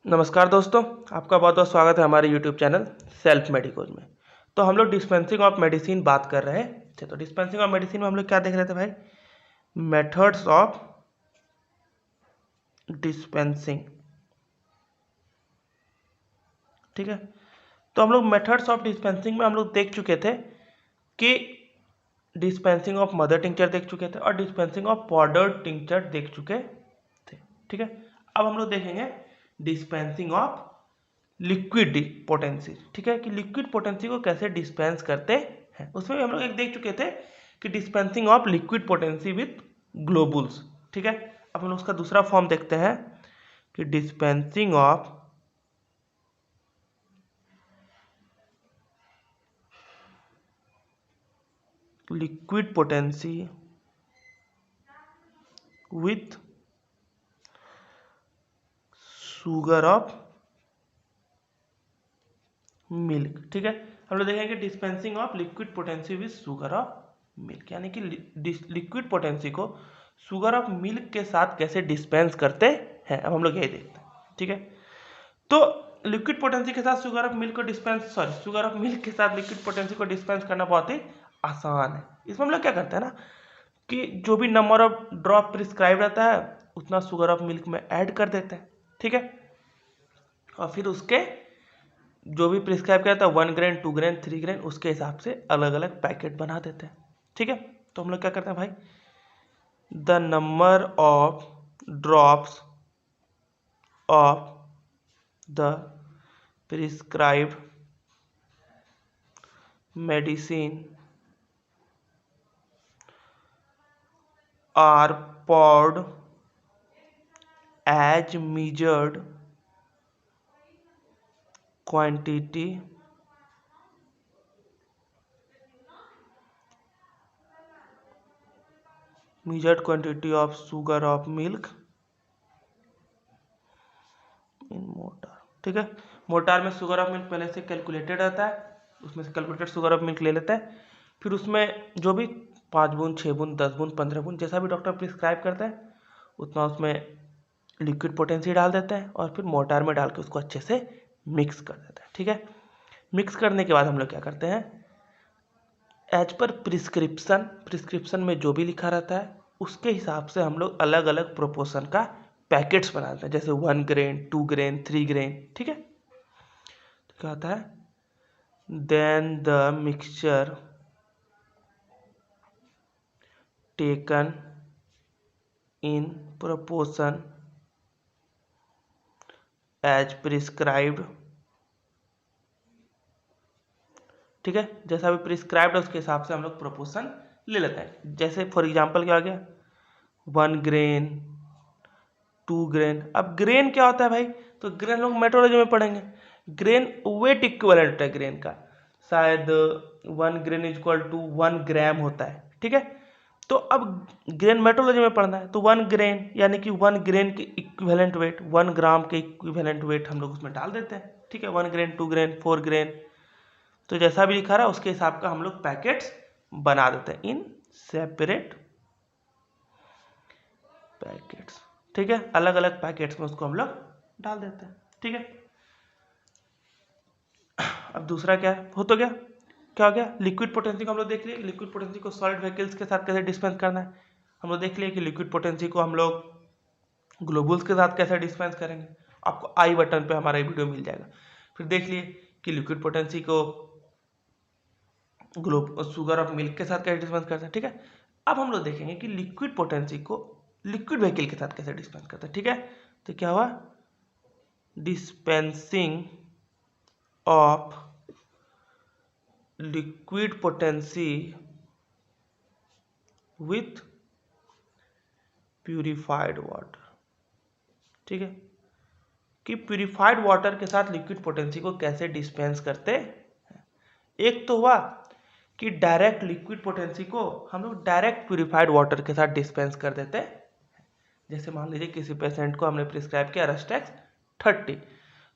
नमस्कार दोस्तों, आपका बहुत बहुत स्वागत है हमारे YouTube चैनल सेल्फ मेडिकोज में। तो हम लोग डिस्पेंसिंग ऑफ मेडिसिन बात कर रहे थे। तो डिस्पेंसिंग ऑफ मेडिसिन में हम लोग क्या देख रहे थे भाई? Methods of dispensing. ठीक है, तो हम लोग मेथड्स ऑफ डिस्पेंसिंग में हम लोग देख चुके थे कि डिस्पेंसिंग ऑफ मदर टिंचर देख चुके थे और डिस्पेंसिंग ऑफ पाउडर टिंचर देख चुके थे। ठीक है, अब हम लोग देखेंगे डिस्पेंसिंग ऑफ लिक्विड पोटेंसी। ठीक है, कि लिक्विड पोटेंसी को कैसे डिस्पेंस करते हैं। उसमें भी हम लोग एक देख चुके थे कि dispensing of liquid potency with globules. ठीक है, अब हम लोग उसका दूसरा फॉर्म देखते हैं कि dispensing of liquid potency with sugar of milk. ठीक है, हम लोग देखेंगे dispensing of liquid potency with sugar of milk, यानी कि लिक्विड पोटेंसी को शुगर ऑफ मिल्क के साथ कैसे डिस्पेंस करते हैं। अब हम लोग यही देखते हैं। ठीक है, तो लिक्विड पोटेंसी के साथ शुगर ऑफ मिल्क को शुगर ऑफ मिल्क के साथ लिक्विड पोटेंसी को डिस्पेंस करना बहुत ही आसान है। इसमें हम लोग क्या करते हैं ना कि जो भी नंबर ऑफ ड्रॉप प्रिस्क्राइब रहता है उतना शुगर ऑफ मिल्क में ऐड कर देते हैं। ठीक है, और फिर उसके जो भी प्रिस्क्राइब किया था 1 ग्रेन 2 ग्रेन 3 ग्रेन उसके हिसाब से अलग अलग पैकेट बना देते हैं। ठीक है, तो हम लोग क्या करते हैं भाई, the number of drops of the prescribed medicine are poured as measured quantity of sugar of milk in mortar. ठीक है, मोटार में शुगर ऑफ मिल्क पहले से कैलकुलेटेड रहता है, उसमें से कैलकुलेटेड शुगर ऑफ मिल्क ले लेता है। फिर उसमें जो भी 5 बूंद 6 बूंद 10 बूंद 15 बूंद जैसा भी डॉक्टर प्रिस्क्राइब करता है उतना उसमें लिक्विड पोटेंसी डाल देते हैं और फिर मोटार में डाल के उसको अच्छे से मिक्स कर देते हैं। ठीक है, मिक्स करने के बाद हम लोग क्या करते हैं, एज पर प्रिस्क्रिप्शन में जो भी लिखा रहता है उसके हिसाब से हम लोग अलग अलग प्रोपोर्शन का पैकेट्स बनाते हैं, जैसे 1 ग्रेन 2 ग्रेन 3 ग्रेन। ठीक है, तो क्या होता है, then the mixture taken in proportion as prescribed. ठीक है, जैसा भी प्रिस्क्राइब्ड है उसके हिसाब से हम लोग प्रोपोर्शन ले लेते हैं। जैसे फॉर एग्जांपल क्या आ गया, 1 ग्रेन 2 ग्रेन। अब ग्रेन क्या होता है भाई, तो ग्रेन लोग मेट्रोलॉजी में पढ़ेंगे। ग्रेन वेट इक्विवेलेंट है ग्रेन का, शायद 1 ग्रेन इज इक्वल टू 1 ग्राम होता है। ठीक है, तो अब ग्रेन मेट्रोलॉजी में पढ़ना है तो 1 ग्रेन यानी कि 1 ग्रेन के इक्विवेलेंट वेट 1 ग्राम के इक्विवेलेंट वेट हम लोग उसमें डाल देते हैं। ठीक है, 1 ग्रेन 2 ग्रेन 4 ग्रेन, तो जैसा भी लिखा रहा है उसके हिसाब का हम लोग पैकेट्स बना देते हैं इन सेपरेट पैकेट्स। ठीक है, अलग अलग पैकेट्स में उसको हम लोग डाल देते हैं। ठीक है, अब दूसरा क्या है, हो तो गया, क्या हो गया, लिक्विड पोटेंसी को हम लोग देख लिए, लिक्विड पोटेंसी को सॉलिड व्हीकल्स के साथ कैसे डिस्पेंस करना है। हम लोग देख लिए कि लिक्विड पोटेंसी को हम लोग ग्लोबुल्स के साथ कैसे डिस्पेंस करेंगे, आपको आई बटन पे हमारा वीडियो मिल जाएगा। फिर देख लिए कि लिक्विड पोटेंसी को शुगर ऑफ मिल्क के साथ कैसे डिस्पेंस करते हैं। ठीक है, अब हम लोग देखेंगे कि लिक्विड पोटेंसी को लिक्विड व्हीकल के साथ कैसे डिस्पेंस करते हैं। ठीक है, तो क्या हुआ, dispensing of liquid potency with purified water. ठीक है, कि प्यूरिफाइड वाटर के साथ लिक्विड पोटेंसी को कैसे डिस्पेंस करते हैं। एक तो हुआ कि डायरेक्ट लिक्विड पोटेंसी को हम लोग डायरेक्ट प्यूरिफाइड वाटर के साथ डिस्पेंस कर देते हैं। जैसे मान लीजिए किसी पेशेंट को हमने प्रिस्क्राइब किया रेस्टेक्स 30,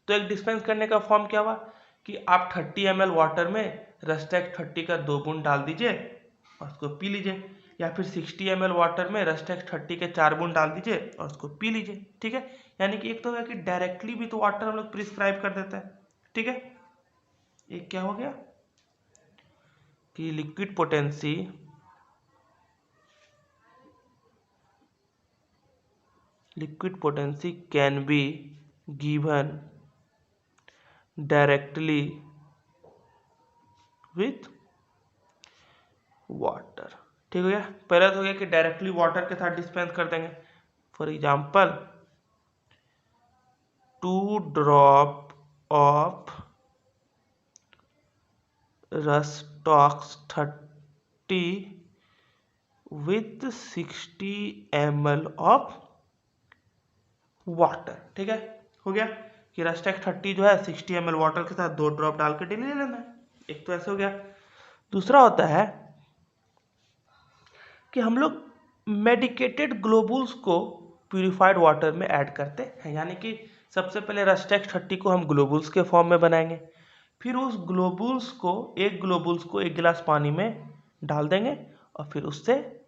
तो एक डिस्पेंस करने का फॉर्म क्या हुआ कि आप 30 ml वाटर में रेस्टेक्स 30 का 2 बूंद डाल दीजिए और उसको पी लीजिए, या फिर 60 ml वाटर में रेस्टेक्स 30 के 4 बूंद डाल दीजिए और उसको पी लीजिए। ठीक है, यानी कि एक तो है कि डायरेक्टली भी तो वाटर हम लोग प्रिस्क्राइब कर देते हैं, ठीक है। एक क्या हो गया कि liquid potency can be given directly with water, ठीक हो गया। पहला तो हो गया कि डायरेक्टली वाटर के साथ डिस्पेंस कर देंगे। For example 2 drop of rhus tox 30 with 60 ml of water, ठीक है। हो गया कि रस्टॉक्स 30 जो है 60 ml वाटर के साथ 2 ड्रॉप डाल के डेली ले लेना है। एक तो ऐसे हो गया। दूसरा होता है कि हम लोग मेडिकेटेड ग्लोबुल्स को प्यूरिफाइड वाटर में ऐड करते हैं, यानी कि सबसे पहले रस्टॉक्स 30 को हम ग्लोबुल्स के फॉर्म में बनाएंगे, फिर उस ग्लोबुल्स को एक गिलास पानी में डाल देंगे और फिर उससे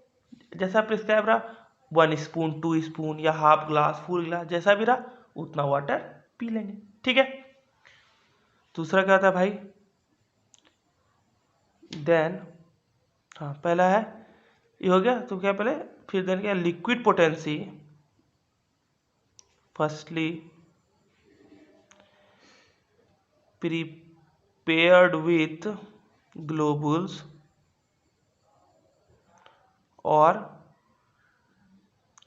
जैसा प्रिस्क्राइब रहा 1 स्पून 2 स्पून या हाफ ग्लास फुल ग्लास जैसा भी रहा उतना वाटर पी लेंगे, ठीक है। दूसरा क्या था भाई, देन हाँ पहला है ये हो गया, तो क्या पहले फिर देन क्या liquid potency firstly prepared with globules और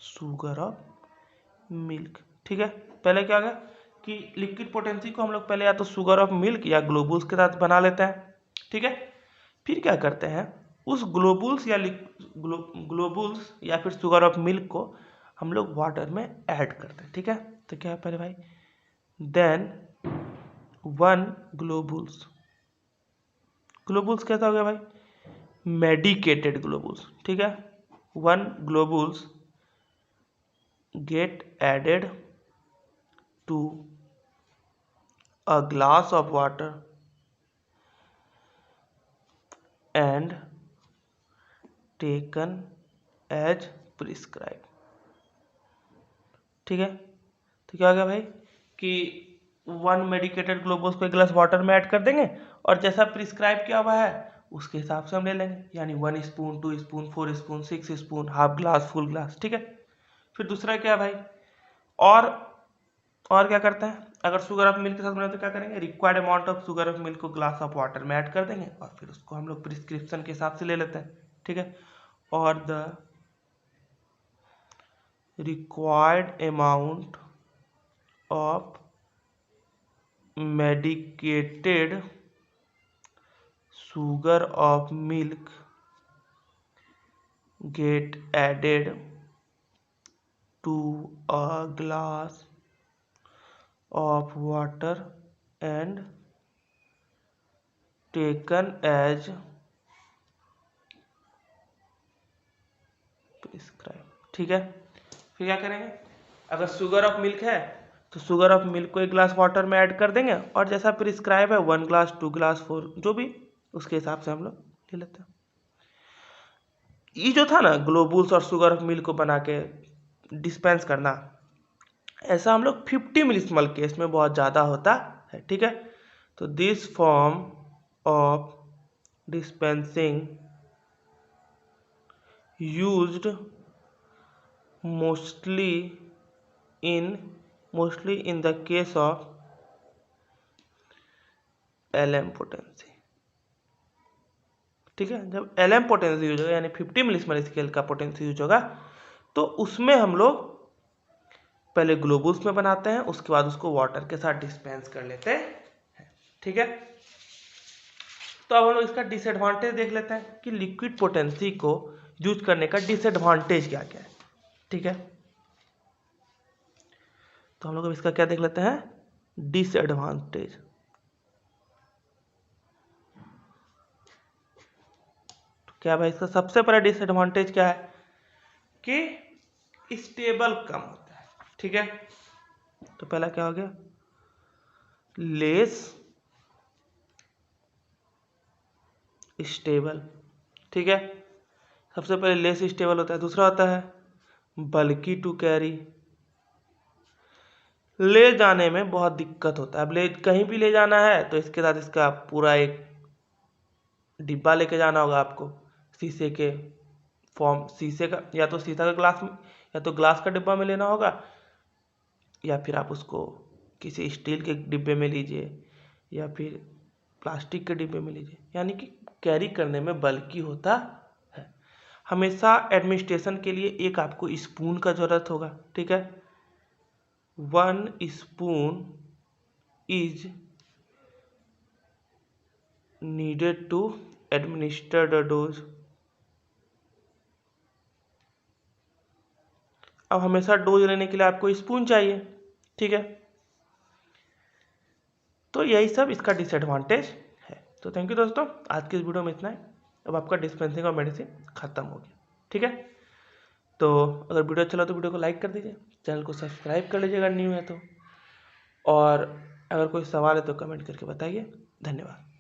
शुगर ऑफ मिल्क, ठीक है। पहले क्या गया कि लिक्विड पोटेंसी को हम लोग पहले या तो शुगर ऑफ मिल्क या ग्लोबुल्स के साथ बना लेते हैं, ठीक है। फिर क्या करते हैं उस ग्लोबुल्स या फिर शुगर ऑफ मिल्क को हम लोग वाटर में ऐड करते हैं, ठीक है। तो क्या है पहले भाई, देन 1 ग्लोबुल्स कैसा हो गया भाई, मेडिकेटेड ग्लोबुल्स, ठीक है। 1 globules get added to a glass of water and taken as prescribed, ठीक है। तो क्या हो गया भाई कि 1 मेडिकेटेड ग्लोबुल्स को एक गिलास वाटर में ऐड कर देंगे और जैसा प्रिस्क्राइब किया हुआ है उसके हिसाब से हम ले लेंगे, यानी 1 spoon 2 spoon 4 spoon 6 spoon half glass full glass, ठीक है। फिर दूसरा क्या भाई, और क्या करते हैं, अगर शुगर ऑफ मिल्क के साथ बनाए तो क्या करेंगे, required amount of sugar of milk को ग्लास ऑफ वाटर में ऐड कर देंगे और फिर उसको हम लोग प्रिस्क्रिप्शन के हिसाब से ले लेते हैं, ठीक है। और the required amount of medicated sugar of milk get added to a glass of water and taken as prescribed, ठीक है। फिर क्या करेंगे, अगर शुगर ऑफ मिल्क है तो शुगर ऑफ मिल्क को एक गिलास वाटर में ऐड कर देंगे और जैसा प्रिस्क्राइब है 1 ग्लास 2 ग्लास 4 जो भी उसके हिसाब से हम लोग ले लेते हैं। ये जो था ना ग्लोबुल्स और शुगर ऑफ मिल्क को बना के डिस्पेंस करना, ऐसा हम लोग 50 मिलीस्मॉल केस में बहुत ज़्यादा होता है, ठीक है। तो this form of dispensing used mostly in the case of LM potency, ठीक है। जब LM पोटेंसी यूज होगा यानी 50 मिलीस्मॉल स्केल का पोटेंसी यूज होगा तो उसमें हम लोग पहले ग्लोबुल्स में बनाते हैं, उसके बाद उसको वाटर के साथ डिस्पेंस कर लेते हैं, ठीक है। तो अब हम लोग इसका डिसएडवांटेज देख लेते हैं कि लिक्विड पोटेंसी को यूज करने का डिसएडवांटेज क्या क्या है, ठीक है। तो हम लोग अब इसका क्या देख लेते हैं, डिसएडवांटेज। तो क्या भाई इसका सबसे बड़ा डिसएडवांटेज क्या है कि स्टेबल कम होता है, ठीक है। तो पहला क्या हो गया, लेस स्टेबल, ठीक है। सबसे पहले लेस स्टेबल होता है। दूसरा होता है बल्की टू कैरी, ले जाने में बहुत दिक्कत होता है। अब कहीं भी ले जाना है तो इसके साथ इसका पूरा एक डिब्बा लेके जाना होगा आपको, शीशे के फॉर्म, शीशे का, या तो शीशा का ग्लास में, या तो ग्लास का डिब्बा में लेना होगा, या फिर आप उसको किसी स्टील के डिब्बे में लीजिए, या फिर प्लास्टिक के डिब्बे में लीजिए, यानी कि कैरी करने में बल्कि होता है। हमेशा एडमिनिस्ट्रेशन के लिए एक आपको स्पून का ज़रूरत होगा, ठीक है। 1 spoon is needed to administer the dose. अब हमेशा डोज लेने के लिए आपको स्पून चाहिए, ठीक है। तो यही सब इसका डिसएडवांटेज है। तो थैंक यू दोस्तों, आज के इस वीडियो में इतना है। अब आपका डिस्पेंसिंग ऑफ मेडिसिन खत्म हो गया, ठीक है। तो अगर वीडियो अच्छा लगा तो वीडियो को लाइक कर दीजिए, चैनल को सब्सक्राइब कर लीजिएगा न्यू है तो, और अगर कोई सवाल है तो कमेंट करके बताइए। धन्यवाद।